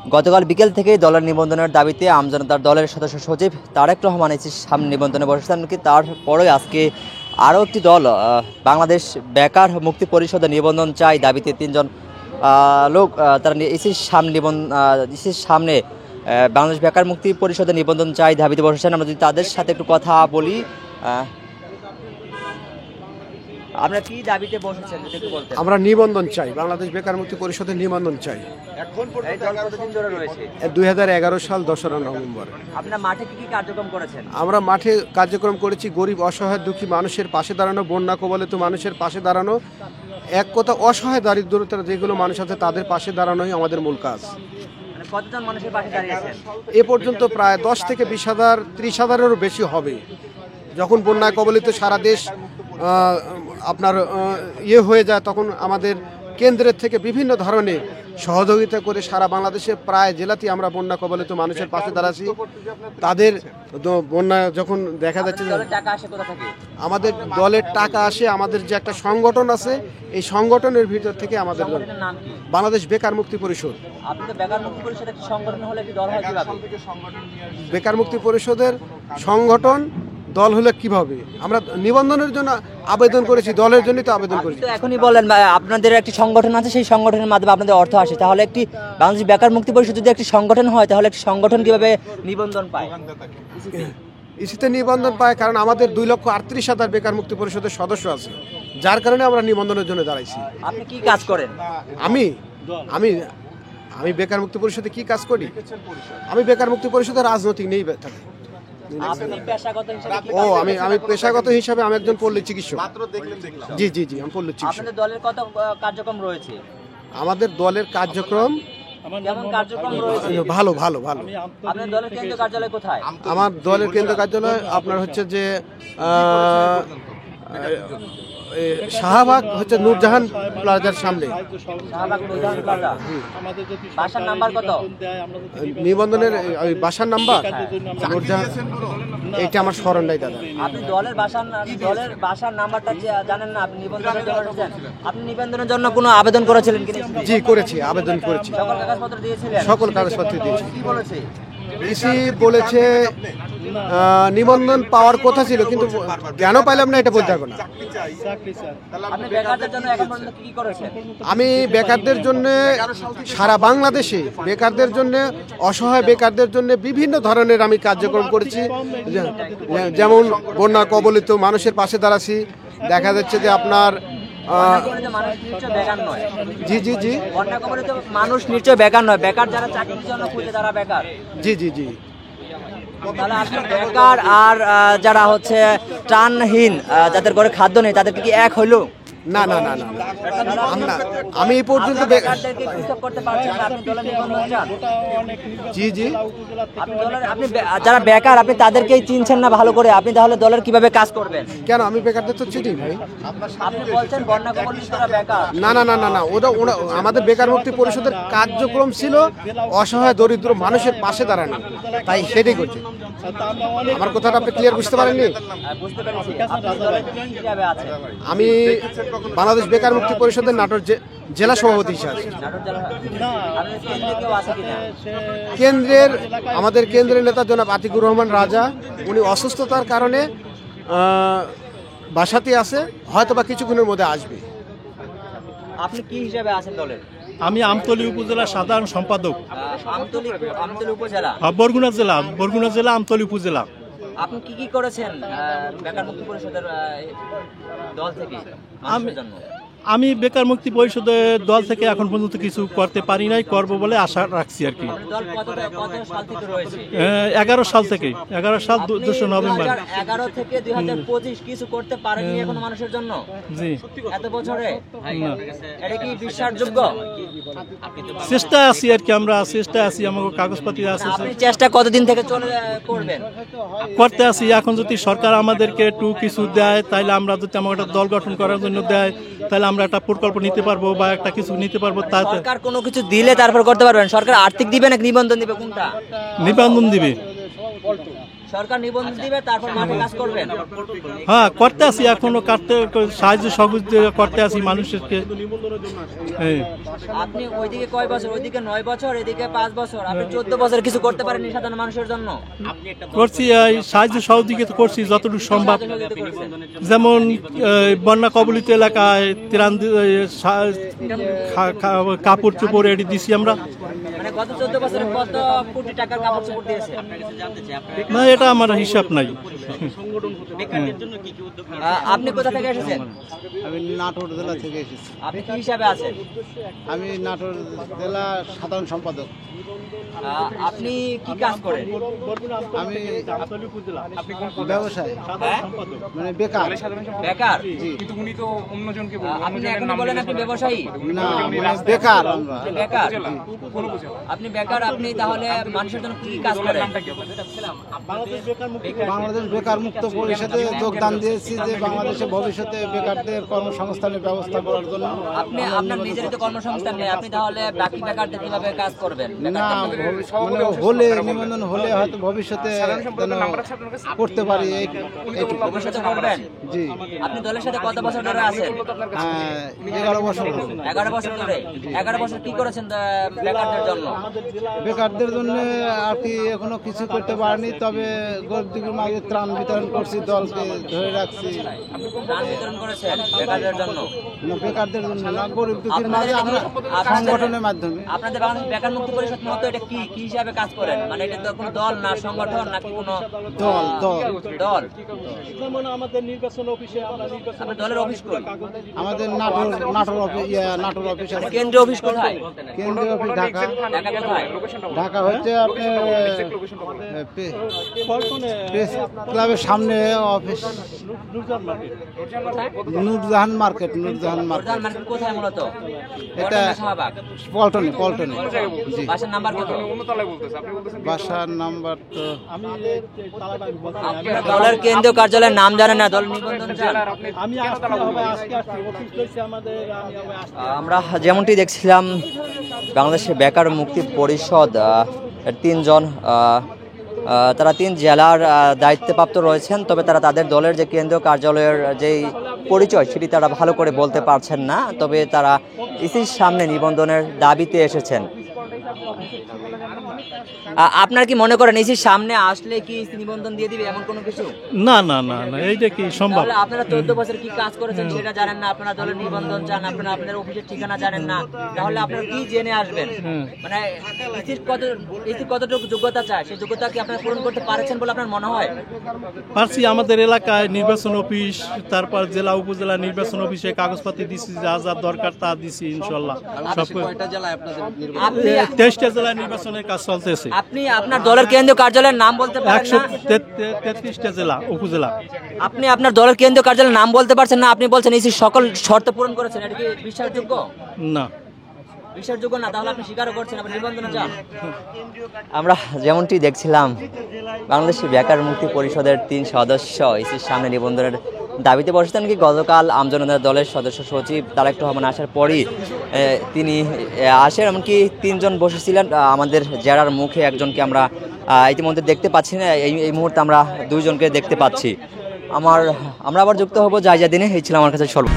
গতকাল বিকেল থেকেই দলের নিবন্ধনের দাবিতে আমজনতার দলের সদস্য সচিব তারেক রহমান এসে সামনে নিবন্ধনে বসেছেন, কি তারপরে আজকে আরও একটি দল বাংলাদেশ বেকার মুক্তি পরিষদে নিবন্ধন চাই দাবিতে তিনজন লোক তারা ইসির সামনে বাংলাদেশ বেকার মুক্তি পরিষদে নিবন্ধন চাই দাবিতে বসেছেন। আমরা যদি তাদের সাথে একটু কথা বলি, আপনারা কি দাবিতে বসেছেন যদি একটু বলতেন। আমরা নিবন্ধন চাই, বাংলাদেশ বেকার মুক্তি পরিষদের নিবন্ধন চাই। এই দল কতদিন ধরে রয়েছে? 2011 সাল 10 নভেম্বর। আপনারা মাঠে কি কার্যক্রম করেছেন? আমরা মাঠে কার্যক্রম করেছি, গরিব অসহায় দুঃখী মানুষের পাশে দাঁড়ানো, বন্যা কবলিত মানুষের পাশে দাঁড়ানো, এক কথা অসহায় দারিদ্রতার যেগুলো মানুষ আছে তাদের পাশে দাঁড়ানোই আমাদের মূল কাজ। কতজন মানুষের পাশে দাঁড়িয়েছেন? এ পর্যন্ত প্রায় 10 থেকে 20,000 30,000-এরও বেশি হবে। যখন বন্যায় কবলিত সারা দেশ আপনার হয়ে যায়, তখন আমাদের কেন্দ্রের থেকে বিভিন্ন ধরনের সহযোগিতা করে সারা বাংলাদেশে প্রায় জেলাতেই আমরা বন্যা কবলিত মানুষের পাশে দাঁড়াচ্ছি। তাদের বন্যা যখন দেখা যাচ্ছে যে আমাদের দলের টাকা আসে, আমাদের যে একটা সংগঠন আছে, এই সংগঠনের ভিতর থেকে আমাদের বাংলাদেশ বেকার মুক্তি পরিষদ। বেকার মুক্তি পরিষদের সংগঠন দল হলে কিভাবে? আমরা নিবন্ধনের জন্য আবেদন করেছি, দলের জন্যই তো আবেদন করেছি। এখনই বলেন আপনাদের একটি সংগঠন আছে, সেই সংগঠনের মাধ্যমে আপনাদের অর্থ আসে, তাহলে একটি বাংলাদেশ বেকার মুক্তি পরিষদ যদি একটি সংগঠন হয়, তাহলে একটি সংগঠন কিভাবে নিবন্ধন পায়? ইসিতে নিবন্ধন পায় কারণ আমাদের 2,38,000 বেকার মুক্তি পরিষদের সদস্য আছে, যার কারণে আমরা নিবন্ধনের জন্য দাঁড়াইছি। আপনি কি কাজ করেন? আমি আমি আমি বেকার মুক্তি পরিষদে কি কাজ করি? আমি বেকার মুক্তি পরিষদের রাজনৈতিক নেই থাকি। আমি পেশাগত হিসাবে আমি একজন পল্লী চিকিৎসক। জি জি জি, আমি পল্লী চিকিৎসক। আপনাদের দলের কত কার্যক্রম রয়েছে? আমাদের দলের কার্যক্রম ভালো ভালো ভালো। আপনাদের দলের কেন্দ্রীয় কার্যালয় কোথায়? আমার দলের কেন্দ্রীয় কার্যালয় আপনার হচ্ছে যে শাহবাগ হচ্ছে নূরজাহান প্লাজার সামনে। বাসার নাম্বার কত? নিবন্ধনের বাসার নাম্বার নূরজাহান, এইটা আমার স্মরণ নাই দাদা। আপনি দলের বাসার নাম্বারটা জানেন না? আপনি নিবন্ধনের জন্য এসেছেন, আপনি নিবন্ধনের জন্য কোনো আবেদন করেছিলেন কিনা? জি করেছি, আবেদন করেছি। সকল কাগজপত্র দিয়েছিলেন? সকল কাগজপত্র দিয়েছি। কি বলেছে? ইসি বলেছে নিবন্ধন পাওয়ার কথা ছিল, কিন্তু কেন পাইলাম না এটা বলতে পারবো না। আপনি বেকারদের জন্য এখন পর্যন্ত কি করেছেন? আমি বেকারদের জন্য সারা বাংলাদেশে বেকারদের জন্য, অসহায় বেকারদের জন্য বিভিন্ন ধরনের আমি কার্যক্রম করেছি। যেমন বন্যা কবলিত মানুষের পাশে দাঁড়াচ্ছি। দেখা যাচ্ছে যে আপনার জি জি জি, মানুষ নিশ্চয় বেকার নয়, বেকার যারা চাকরির জন্য খুঁজে তারা বেকার। জি জি জি। তাহলে আপনি বেকার আর যারা হচ্ছে ত্রাণহীন, যাদের ঘরে খাদ্য নেই, তাদেরকে কি এক হইলো? না না না না, আমি এই পর্যন্ত জি জি, আপনি যারা বেকার আপনি তাদেরকেই চিনছেন না ভালো করে, আপনি তাহলে দলের কিভাবে কাজ করবেন? কেন আমি বেকারদের তো চিনি ভাই। আপনি বলছেন বন্যা কবলিতরা বেকার। না না না না না, ওরা আমাদের বেকার মুক্তি পরিষদের কার্যক্রম ছিল অসহায় দরিদ্র মানুষের পাশে দাঁড়ানো, তাই সেটাই করছে। আমার কথাটা আপনি ক্লিয়ার বুঝতে পারেননি? আমি বাংলাদেশ বেকার মুক্তি পরিষদের নাটোর জেলা সভাপতি হিসেবে আছি। আমাদের কেন্দ্রের নেতা জনাব আতিকুর রহমান রাজা, উনি অসুস্থতার কারণে বাসাতে আছে, হয়তো বা কিছুক্ষণের মধ্যে আসবে। আপনি কি হিসাবে আছেন দলের? আমি আমতলী উপজেলা সাধারণ সম্পাদক। আমতলী উপজেলা? বরগুনা জেলা আমতলী উপজেলা। আপনি কি করেছেন বেকার মুক্তি পরিষদের দল থেকে? আমি বেকার মুক্তি পরিষদের দল থেকে এখন পর্যন্ত কিছু করতে পারি নাই, করবো বলে আশা রাখছি আর কি। 11 সাল থেকে, 11 সাল 2 নভেম্বর। 11 থেকে 2025 কিছু করতে পারেনি এখন মানুষের জন্য? জি। এত বছরে এটা কি বিশ্বাসযোগ্য? চেষ্টা আছি আর কি, আমরা চেষ্টা আছি, আমাদের কাগজপত্র আছে। আপনি চেষ্টা কতদিন থেকে করবেন? করতে আছি। এখন যদি সরকার আমাদেরকে একটু কিছু দেয়, তাহলে আমরা যদি আমাকে একটা দল গঠন করার জন্য দেয়, তাহলে আমরা একটা প্রকল্প নিতে পারবো বা একটা কিছু নিতে পারবো। সরকার কোনো কিছু দিলে তারপর করতে পারবেন? সরকার আর্থিক দিবে নাকি নিবন্ধন দিবে, কোনটা? নিবন্ধন দিবে। সরকার নিবন্ধন দিবে, তারপর মাঠে কাজ করবেন। হ্যাঁ, করতে আসি এখনো, সাহায্য সহযোগিতা করতে আসি মানুষকে। হ্যাঁ, আপনি ওইদিকে কয় বছর? ওইদিকে 9 বছর, এদিকে 5 বছর। আপনি 14 বছর কিছু করতে পারেননি সাধারণ মানুষের জন্য? করছি, এই সাহায্য সহযোগিতা করছি যতটুকু সম্ভব। সহযোগিতা করেছেন। যেমন বন্যা কবলিত এলাকায় ত্রাণ কাপড় চোপড় এটি দিছি আমরা। মানে গত 14 বছরে কত কোটি টাকার কাপড় চোপড় দিয়েছে? না, এটা আমার হিসাব নাই। আপনি কোথা থেকে এসেছেন? আমি নাটোর জেলা থেকে এসেছি। আপনি কি হিসাবে আছেন? আমি নাটোর জেলা সাধারণ সম্পাদক। আপনি কি কাজ করেন? আমি ব্যবসায়, হ্যাঁ? মানে বেকার। বেকার? জি। আপনি এখনো বলেন আপনি ব্যবসায়ী? না, মানে বেকার আমরা। আপনি বেকার? আপনি বেকার, আপনি তাহলে মানুষের জন্য কি কাজ করেন? বাংলাদেশ বেকার মুক্ত পরিষদে যোগদান দিয়েছি যে বাংলাদেশে ভবিষ্যতে বেকারদের কর্মসংস্থানের ব্যবস্থা করার জন্য। আপনি আপনার নিজেরই তো কর্মসংস্থান নেই, আপনি তাহলে বাকি বেকারদের কিভাবে কাজ করবেন? না, মানে হলে নিবন্ধন হলে হয়তো ভবিষ্যতে যেন করতে পারি এইটুকু। ভবিষ্যতে করবেন? জি। আপনি দলের সাথে কত বছর ধরে আছেন? 11 বছর হলো। 11 বছর ধরে। 11 বছর কি করেছেন বেকারদের জন্য? বেকারদের জন্য আর কি এখনো কিছু করতে পারিনি, তবে গরিব দুঃখীর মাঝে ত্রাণ বিতরণ করছি, দলকে ধরে রাখছি। ত্রাণ বিতরণ করেছেন বেকারদের জন্য? না, বেকারদের জন্য না, গরিব দুঃখীর মাঝে আমরা সংগঠনের মাধ্যমে। আপনাদের বাংলাদেশ বেকার মুক্তি পরিষদ মতো এটা কি কি হিসাবে কাজ করেন? মানে এটা তো কোনো দল না, সংগঠন নাকি কোনো দল দল দল? যেমন আমাদের নির্বাচন অফিসে আমরা নির্বাচন আপনার দলের অফিস কই? আমাদের নাটোর অফিস, নাটোর অফিস আছে। কেন্দ্রীয় অফিস কোথায়? কেন্দ্রীয় অফিস ঢাকা। ঢাকা কোথায়? ঢাকা হচ্ছে আপনার পল্টনে প্রেস ক্লাবের সামনে office. Nurjahan market. Nurjahan market, Nurjahan market. প্রধান মার্কেট কোথায় মূলত? এটা শাহবাগ। পল্টনে, পল্টনে। জি। বাসার নাম্বার কত? বাসার নাম্বার তো আমি তালাটা আমি বলছি না। আপনারা দলের কেন্দ্রীয় কার্যালয়ের নাম জানেন না, দল নিবন্ধন চান? আমি আসতে হবে, আজকে আসছি, অফিস রয়েছে আমাদের, আমি হবে আসতে। আমরা যেমনটি দেখছিলাম বাংলাদেশে বেকার মুক্তি পরিষদ এর 3 জন তারা 3 জেলার দায়িত্বপ্রাপ্ত রয়েছেন, তবে তারা তাদের দলের যে কেন্দ্রীয় কার্যালয়ের যেই পরিচয় সেটি তারা ভালো করে বলতে পারছেন না, তবে তারা ইসির সামনে নিবন্ধনের দাবিতে এসেছেন। আপনার কি মনে করেন ইসির সামনে আসলে কি ইসি নিবন্ধন দিয়ে দিবে এমন কোনো কিছু? না না না না, এইটা কি সম্ভব? তাহলে আপনারা 14 বছর কি কাজ করেছেন সেটা জানেন না, আপনারা দলের নিবন্ধন চান, আপনারা আপনাদের অফিসের ঠিকানা জানেন না, তাহলে আপনারা কি জেনে আসবেন? মানে ইসির কতটুকু যোগ্যতা চায়, সেই যোগ্যতা কি আপনারা পূরণ করতে পারছেন বলে আপনার মনে হয়? পারছি। আমাদের এলাকায় নির্বাচন অফিস, তারপর জেলা উপজেলা নির্বাচন অফিসে কাগজপাতি দিছি, যা যা দরকার তা দিছি ইনশাল্লাহ। সব আপনি 23টা জেলায় নির্বাচনের কাজ চলতেছে। আপনি আপনার দলের কেন্দ্রীয় কার্যালয়ের নাম বলতে পারেন না? 133টা জেলা উপজেলা। আপনি আপনার দলের কেন্দ্রীয় কার্যালয়ের নাম বলতে পারছেন না, আপনি বলছেন ইসি সকল শর্ত পূরণ করেছেন, এটা কি বিশ্বাসযোগ্য? না, বিশ্বাসযোগ্য না, তাহলে আপনি স্বীকারও করছেন আপনি নিবন্ধন চান। আমরা যেমনটি দেখছিলাম বাংলাদেশ বেকার মুক্তি পরিষদের 3 সদস্য ইসির সামনে নিবন্ধনের দাবিতে বসেছেন। কি গতকাল আমজনতার দলের সদস্য সচিব তারেক রহমান আসার পরই তিনি আসেন, এমনকি 3 জন বসেছিলেন। আমাদের জেলার মুখে একজনকে আমরা ইতিমধ্যে দেখতে পাচ্ছি না, এই মুহূর্তে আমরা 2 জনকে দেখতে পাচ্ছি। আমরা আবার যুক্ত হব জায়জা দিনে। এই ছিল আমার কাছে সর্ব।